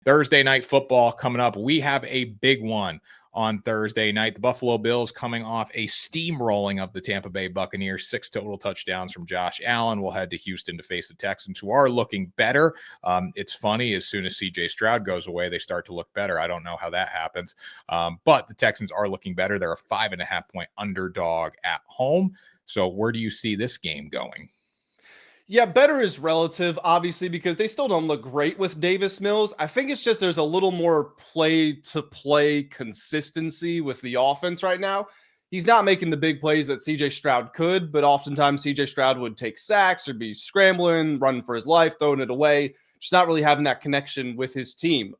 Thursday night football coming up. We have a big one on Thursday night. The Buffalo Bills coming off a steamrolling of the Tampa Bay Buccaneers, 6 total touchdowns from Josh Allen. We'll head to Houston to face the Texans, who are looking better. It's funny, as soon as CJ Stroud goes away, they start to look better. I don't know how that happens. But the Texans are looking better. They're a 5.5-point underdog at home. So where do you see this game going? Yeah, better is relative, obviously, because they still don't look great with Davis Mills. I think it's just there's a little more play-to-play consistency with the offense right now. He's not making the big plays that CJ Stroud could, but oftentimes CJ Stroud would take sacks or be scrambling, running for his life, throwing it away, just not really having that connection with his team.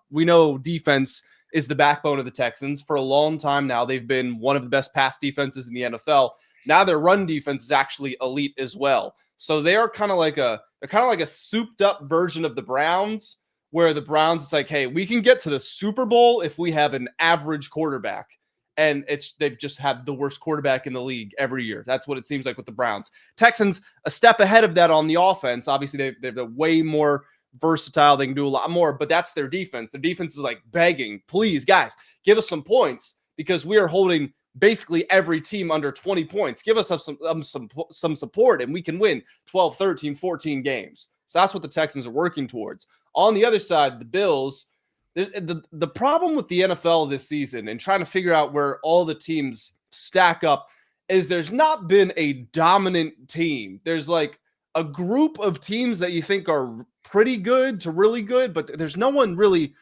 We know defense is the backbone of the Texans. For a long time now, they've been one of the best pass defenses in the NFL. Now their run defense is actually elite as well. So they are kind of like a souped up version of the Browns, where the Browns, it's like, hey, we can get to the Super Bowl if we have an average quarterback. And they've just had the worst quarterback in the league every year. That's what it seems like with the Browns. Texans, a step ahead of that on the offense. Obviously, they're way more versatile. They can do a lot more, but that's their defense. Their defense is like begging, please, guys, give us some points, because we are holding basically every team under 20 points. Give us some support and we can win 12, 13, 14 games. So that's what the Texans are working towards. On the other side, the Bills, the problem with the NFL this season and trying to figure out where all the teams stack up is there's not been a dominant team. There's like a group of teams that you think are pretty good to really good, but there's no one really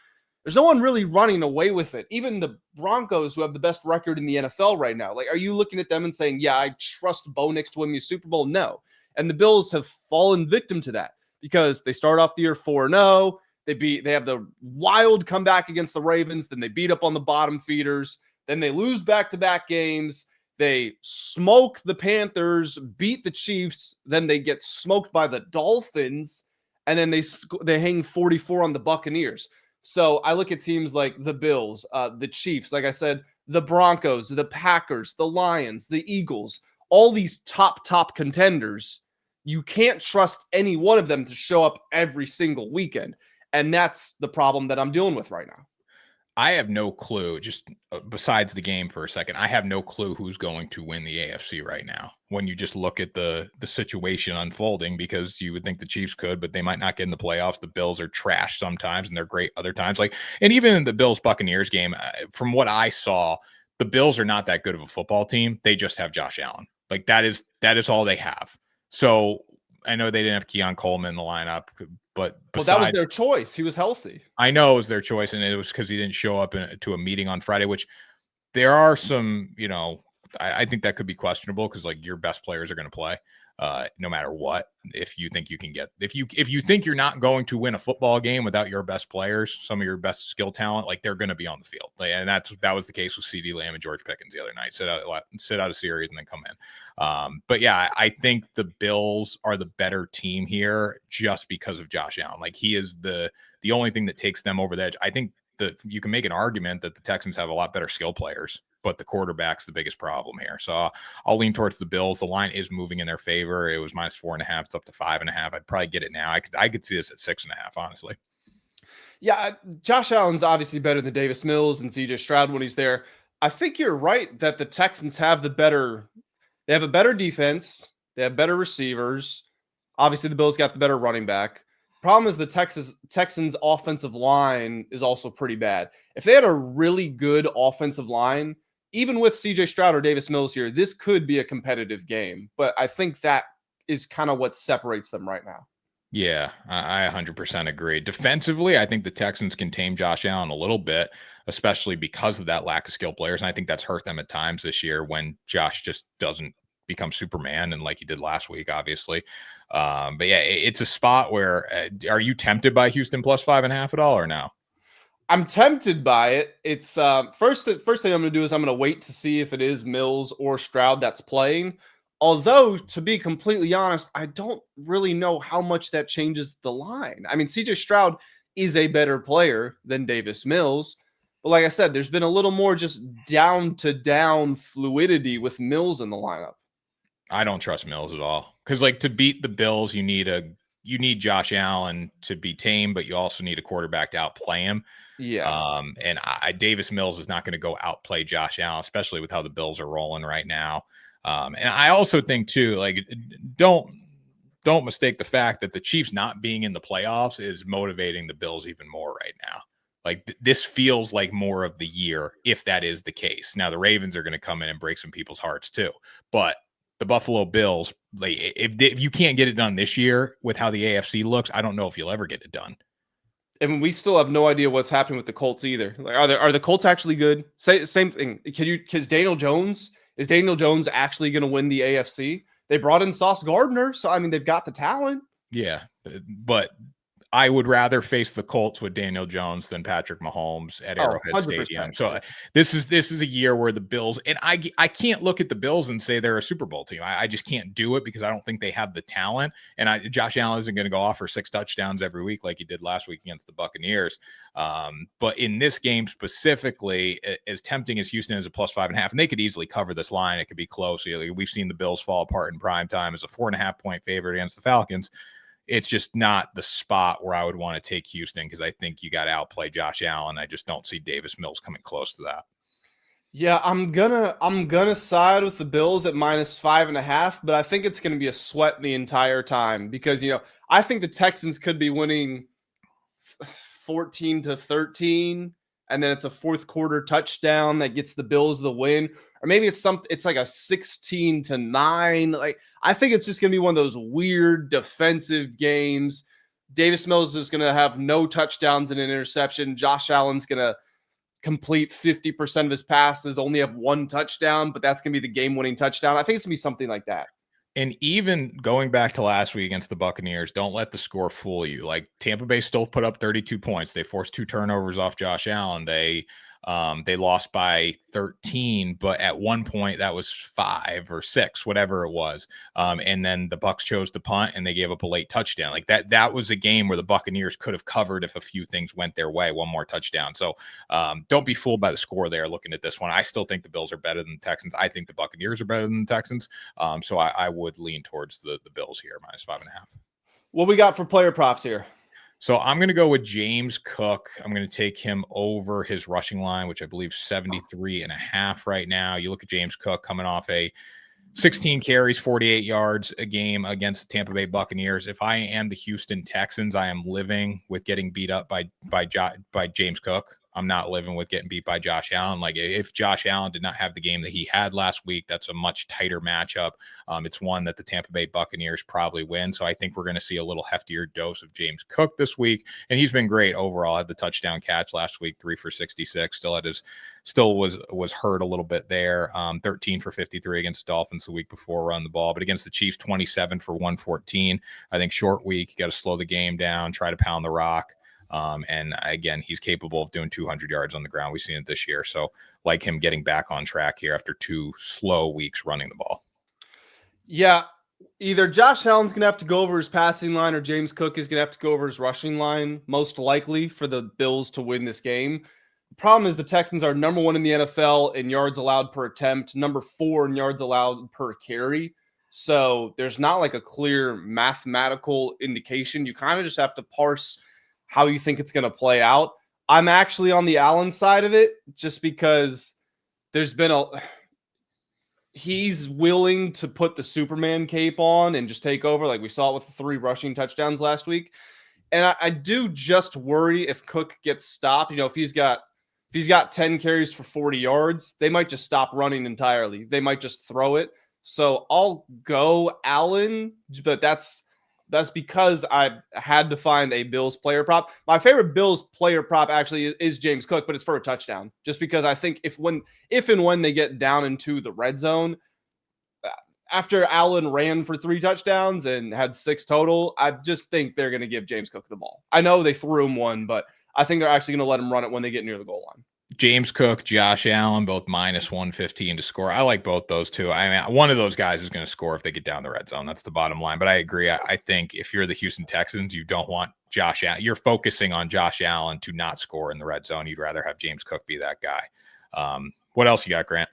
running away with it. Even the Broncos, who have the best record in the NFL right now, like, are you looking at them and saying, yeah, I trust Bo Nix to win me a Super Bowl? No. And the Bills have fallen victim to that because they start off the year 4-0. They have the wild comeback against the Ravens. Then they beat up on the bottom feeders. Then they lose back-to-back games. They smoke the Panthers, beat the Chiefs. Then they get smoked by the Dolphins. And then they hang 44 on the Buccaneers. So I look at teams like the Bills, the Chiefs, like I said, the Broncos, the Packers, the Lions, the Eagles, all these top contenders. You can't trust any one of them to show up every single weekend. And that's the problem that I'm dealing with right now. I have no clue, just besides the game for a second, I have no clue who's going to win the AFC right now. When you just look at the situation unfolding, because you would think the Chiefs could, but they might not get in the playoffs. The Bills are trash sometimes and they're great other times. And even in the Bills Buccaneers game, from what I saw, the Bills are not that good of a football team. They just have Josh Allen. Like that is all they have. So I know they didn't have Keon Coleman in the lineup, but that was their choice. He was healthy. I know it was their choice, and it was because he didn't show up to a meeting on Friday, which there are some, I think that could be questionable because like your best players are going to play no matter what. If you think you can if you think you're not going to win a football game without your best players, some of your best skill talent, like they're going to be on the field. And that was the case with CeeDee Lamb and George Pickens the other night. Sit out a series and then come in. But yeah, I think the Bills are the better team here just because of Josh Allen. Like he is the only thing that takes them over the edge. I think that you can make an argument that the Texans have a lot better skill players, but the quarterback's the biggest problem here. So I'll lean towards the Bills. The line is moving in their favor. It was -4.5. It's up to 5.5. I'd probably get it now. I could see this at 6.5, honestly. Yeah, Josh Allen's obviously better than Davis Mills and CJ Stroud when he's there. I think you're right that the Texans have a better defense. They have better receivers. Obviously, the Bills got the better running back. Problem is the Texans offensive line is also pretty bad. If they had a really good offensive line, even with CJ Stroud or Davis Mills here, this could be a competitive game. But I think that is kind of what separates them right now. Yeah, I 100% agree. Defensively, I think the Texans can tame Josh Allen a little bit, especially because of that lack of skill players. And I think that's hurt them at times this year when Josh just doesn't become Superman and like he did last week, obviously. But yeah, it's a spot where are you tempted by Houston plus 5.5 at all or no? I'm tempted by it. It's first thing I'm going to do is I'm going to wait to see if it is Mills or Stroud that's playing. Although, to be completely honest, I don't really know how much that changes the line. I mean, CJ Stroud is a better player than Davis Mills. But like I said, there's been a little more just down-to-down fluidity with Mills in the lineup. I don't trust Mills at all. Because, like, to beat the Bills, you need a you need Josh Allen to be tame, but you also need a quarterback to outplay him. Yeah. And Davis Mills is not going to go outplay Josh Allen, especially with how the Bills are rolling right now. And I also think too, like, don't mistake the fact that the Chiefs not being in the playoffs is motivating the Bills even more right now. Like this feels like more of the year if that is the case. Now the Ravens are going to come in and break some people's hearts too, but the Buffalo Bills, like if you can't get it done this year with how the AFC looks, I don't know if you'll ever get it done. And we still have no idea what's happening with the Colts either. Like, are the Colts actually good? Same thing. Is Daniel Jones actually going to win the AFC? They brought in Sauce Gardner, so I mean they've got the talent. Yeah, but I would rather face the Colts with Daniel Jones than Patrick Mahomes at Arrowhead 100%. Stadium. So this is a year where the Bills, and I can't look at the Bills and say they're a Super Bowl team. I just can't do it because I don't think they have the talent. And Josh Allen isn't going to go off for 6 touchdowns every week like he did last week against the Buccaneers. But in this game specifically, as tempting as Houston is a +5.5, and they could easily cover this line. It could be close. We've seen the Bills fall apart in prime time as a 4.5 point favorite against the Falcons. It's just not the spot where I would want to take Houston because I think you got to outplay Josh Allen. I just don't see Davis Mills coming close to that. Yeah, I'm gonna side with the Bills at -5.5, but I think it's gonna be a sweat the entire time because I think the Texans could be winning 14-13, and then it's a fourth quarter touchdown that gets the Bills the win, or maybe it's like a 16-9. Like I think it's just gonna be one of those weird defensive games. Davis Mills is gonna have no touchdowns and an interception. Josh Allen's gonna complete 50% of his passes, only have 1 touchdown, but that's gonna be the game-winning touchdown. I think it's gonna be something like that. And even going back to last week against the Buccaneers, don't let the score fool you. Like Tampa Bay still put up 32 points. They forced 2 turnovers off Josh Allen. They lost by 13, but at one point that was 5 or 6, whatever it was. And then the Bucs chose to punt and they gave up a late touchdown. Like that was a game where the Buccaneers could have covered if a few things went their way, 1 more touchdown. So don't be fooled by the score there looking at this one. I still think the Bills are better than the Texans. I think the Buccaneers are better than the Texans. So I would lean towards the Bills here, -5.5. What we got for player props here? So I'm going to go with James Cook. I'm going to take him over his rushing line, which I believe 73.5 right now. You look at James Cook coming off a 16 carries, 48 yards a game against the Tampa Bay Buccaneers. If I am the Houston Texans, I am living with getting beat up by James Cook. I'm not living with getting beat by Josh Allen. Like if Josh Allen did not have the game that he had last week, that's a much tighter matchup. It's one that the Tampa Bay Buccaneers probably win. So I think we're going to see a little heftier dose of James Cook this week. And he's been great overall. Had the touchdown catch last week, 3 for 66. Still was hurt a little bit there. 13 for 53 against the Dolphins the week before run the ball. But against the Chiefs, 27 for 114. I think short week, you got to slow the game down, try to pound the rock. And again, he's capable of doing 200 yards on the ground. We've seen it this year. So like him getting back on track here after 2 slow weeks running the ball. Yeah, either Josh Allen's going to have to go over his passing line or James Cook is going to have to go over his rushing line, most likely for the Bills to win this game. The problem is the Texans are number 1 in the NFL in yards allowed per attempt, number 4 in yards allowed per carry. So there's not like a clear mathematical indication. You kind of just have to parse how you think it's going to play out. I'm actually on the Allen side of it just because he's willing to put the Superman cape on and just take over like we saw with the 3 rushing touchdowns last week. And I do just worry if Cook gets stopped. If he's got 10 carries for 40 yards, they might just stop running entirely. They might just throw it. So I'll go Allen, but that's because I had to find a Bills player prop. My favorite Bills player prop actually is James Cook, but it's for a touchdown. Just because I think if and when they get down into the red zone, after Allen ran for 3 touchdowns and had 6 total, I just think they're going to give James Cook the ball. I know they threw him 1, but I think they're actually going to let him run it when they get near the goal line. James Cook, Josh Allen, both -115 to score. I like both those two. I mean, one of those guys is going to score if they get down the red zone. That's the bottom line. But I agree. I think if you're the Houston Texans, you don't want Josh Allen. You're focusing on Josh Allen to not score in the red zone. You'd rather have James Cook be that guy. What else you got, Grant?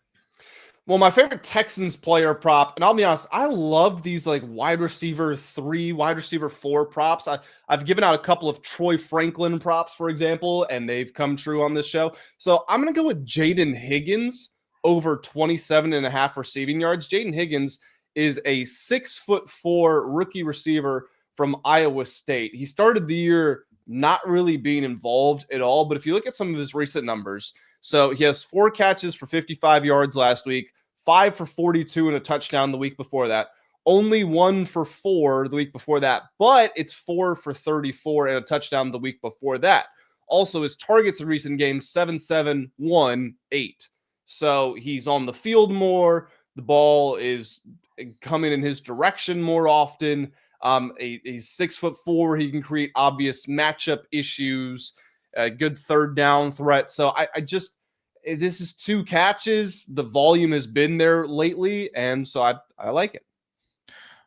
Well, my favorite Texans player prop, and I'll be honest, I love these like wide receiver 3, wide receiver 4 props. I've given out a couple of Troy Franklin props, for example, and they've come true on this show. So I'm going to go with Jaden Higgins over 27.5 receiving yards. Jaden Higgins is a 6'4" rookie receiver from Iowa State. He started the year not really being involved at all, but if you look at some of his recent numbers, so he has 4 catches for 55 yards last week, 5 for 42 and a touchdown the week before that. Only 1 for 4 the week before that, but it's 4 for 34 and a touchdown the week before that. Also, his targets in recent games, 7, 7, 1, 8. So he's on the field more. The ball is coming in his direction more often. He's 6'4". He can create obvious matchup issues, a good third down threat. So I just, this is 2 catches. The volume has been there lately, and so I like it.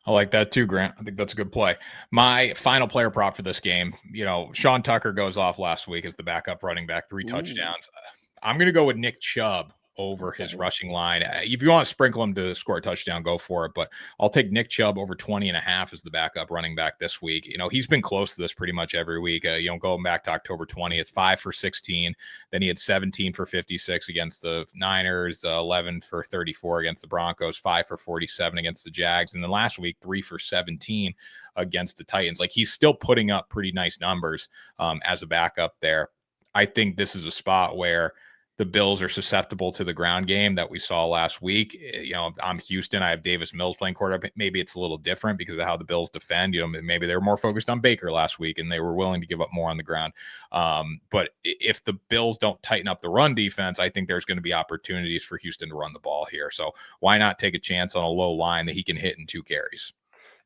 I like that too, Grant. I think that's a good play. My final player prop for this game, Sean Tucker goes off last week as the backup running back, 3 touchdowns. I'm going to go with Nick Chubb over his rushing line. If you want to sprinkle him to score a touchdown, go for it. But I'll take Nick Chubb over 20.5 as the backup running back this week. He's been close to this pretty much every week. Going back to October 20th, 5 for 16. Then he had 17 for 56 against the Niners, 11 for 34 against the Broncos, 5 for 47 against the Jags. And then last week, 3 for 17 against the Titans. Like, he's still putting up pretty nice numbers as a backup there. I think this is a spot where the Bills are susceptible to the ground game that we saw last week. If I'm Houston, I have Davis Mills playing quarterback. Maybe it's a little different because of how the Bills defend. Maybe they were more focused on Baker last week and they were willing to give up more on the ground. But if the Bills don't tighten up the run defense, I think there's going to be opportunities for Houston to run the ball here. So why not take a chance on a low line that he can hit in 2 carries?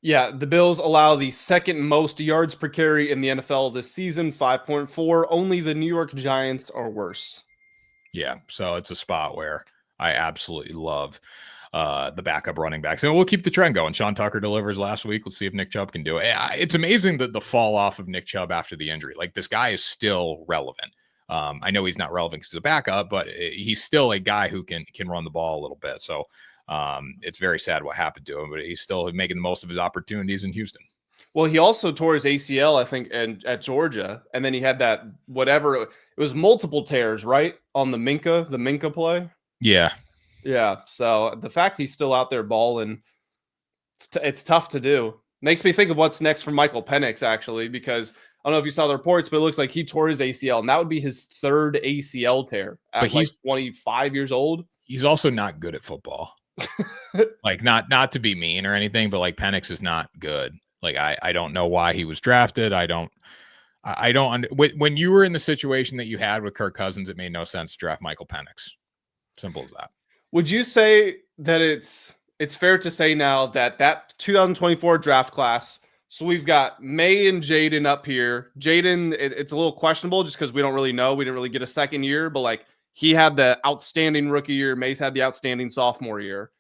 Yeah, the Bills allow the second most yards per carry in the NFL this season, 5.4. Only the New York Giants are worse. Yeah, so it's a spot where I absolutely love the backup running backs. And we'll keep the trend going. Sean Tucker delivers last week. Let's see if Nick Chubb can do it. It's amazing that the fall off of Nick Chubb after the injury. Like, this guy is still relevant. I know he's not relevant because he's a backup, but he's still a guy who can run the ball a little bit. So it's very sad what happened to him, but he's still making the most of his opportunities in Houston. Well, he also tore his ACL, I think, at Georgia, and then he had that whatever. It was multiple tears, right, on the Minka play. Yeah. So the fact he's still out there balling, it's tough to do. Makes me think of what's next for Michael Penix, actually, because I don't know if you saw the reports, but it looks like he tore his ACL, and that would be his 3rd ACL tear at he's 25 years old. He's also not good at football. Like, not to be mean or anything, but like, Penix is not good. Like, I don't know why he was drafted. When you were in the situation that you had with Kirk Cousins, it made no sense to draft Michael Penix. Simple as that. Would you say that it's fair to say now that 2024 draft class, so we've got May and Jaden up here. Jaden, it's a little questionable just because we don't really know. We didn't really get a second year, but like, he had the outstanding rookie year. May's had the outstanding sophomore year.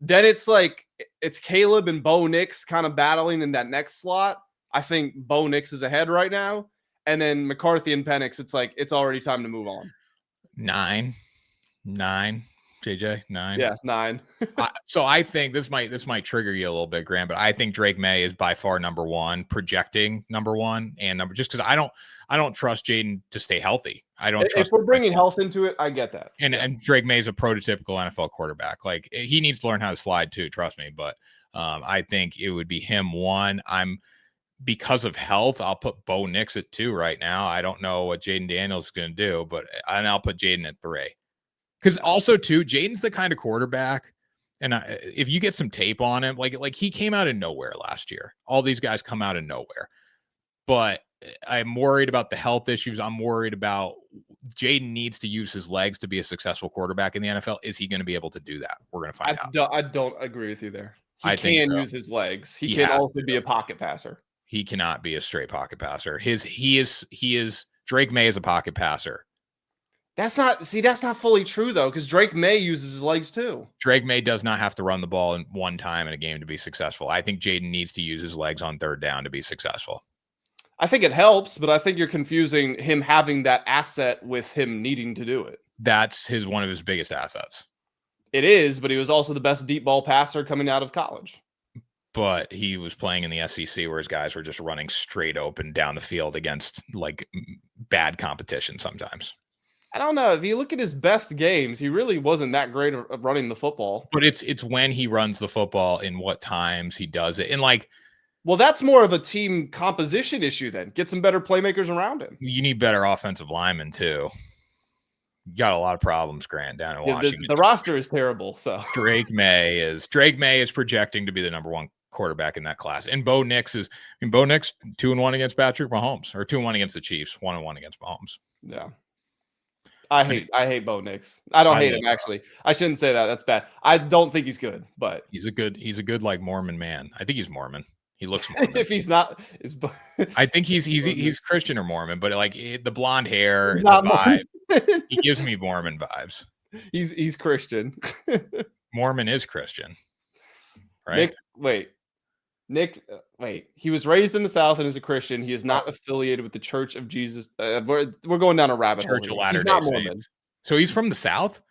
Then it's like, it's Caleb and Bo Nix kind of battling in that next slot. I think Bo Nix is ahead right now. And then McCarthy and Penix, it's like, it's already time to move on. 9, JJ, 9. Yeah, 9. So I think this might trigger you a little bit, Grant, but I think Drake May is by far number 1, projecting number 1 and just because I don't trust Jaden to stay healthy. I don't trust. If we're bringing health into it, I get that. And Drake May is a prototypical NFL quarterback. Like, he needs to learn how to slide too. Trust me. But I think it would be him 1. Because of health, I'll put Bo Nix at 2 right now. I don't know what Jaden Daniels is going to do, and I'll put Jaden at 3. Because also too, Jaden's the kind of quarterback, and if you get some tape on him, like he came out of nowhere last year. All these guys come out of nowhere, but I'm worried about the health issues. I'm worried about Jaden needs to use his legs to be a successful quarterback in the NFL. Is he going to be able to do that? We're going to find out. I don't agree with you there. He I can use his legs. He can also be a pocket passer. He cannot be a straight pocket passer. He is Drake May is a pocket passer. That's not fully true though, because Drake May uses his legs too. Drake May does not have to run the ball in one time in a game to be successful. I think Jaden needs to use his legs on third down to be successful. I think it helps, but I think you're confusing him having that asset with him needing to do it. That's one of his biggest assets. It is, but he was also the best deep ball passer coming out of college. But he was playing in the SEC where his guys were just running straight open down the field against like bad competition sometimes. I don't know. If you look at his best games, he really wasn't that great at running the football. But it's when he runs the football in what times he does it. And like, well, that's more of a team composition issue then. Get some better playmakers around him. You need better offensive linemen too. You got a lot of problems, Grant, down in Washington. The roster is terrible. So Drake May is projecting to be the number 1 quarterback in that class. And Bo Nix 2-1 against Patrick Mahomes, or 2-1 against the Chiefs, 1-1 against Mahomes. Yeah. I hate Bo Nix. I don't hate him, actually. I shouldn't say that. That's bad. I don't think he's good, but he's a good like Mormon man. I think he's Mormon. He looks Mormon. If he's not, I think he's Christian or Mormon, but like the blonde hair, the vibe, he gives me Mormon vibes. He's Christian. Mormon is Christian, right? Nick, he was raised in the South and is a Christian. He is not affiliated with the Church of Jesus. We're going down a rabbit hole. Church of Latter-day Saints. He's not Mormon. So he's from the South?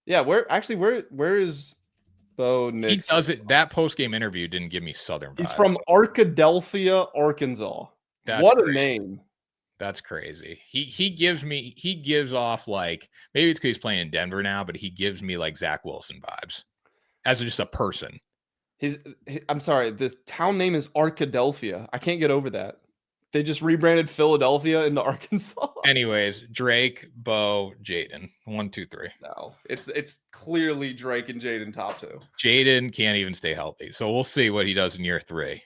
Yeah, where is Bo Nix? He does it. That post-game interview didn't give me Southern vibes. He's from Arkadelphia, Arkansas. What a name. That's crazy. He gives off like, maybe it's because he's playing in Denver now, but he gives me like Zach Wilson vibes as just a person. I'm sorry, the town name is Arkadelphia. I can't get over that. They just rebranded Philadelphia into Arkansas. Anyways, Drake, Bo, Jaden. 1, 2, 3. No, it's clearly Drake and Jaden top 2. Jaden can't even stay healthy. So we'll see what he does in year 3.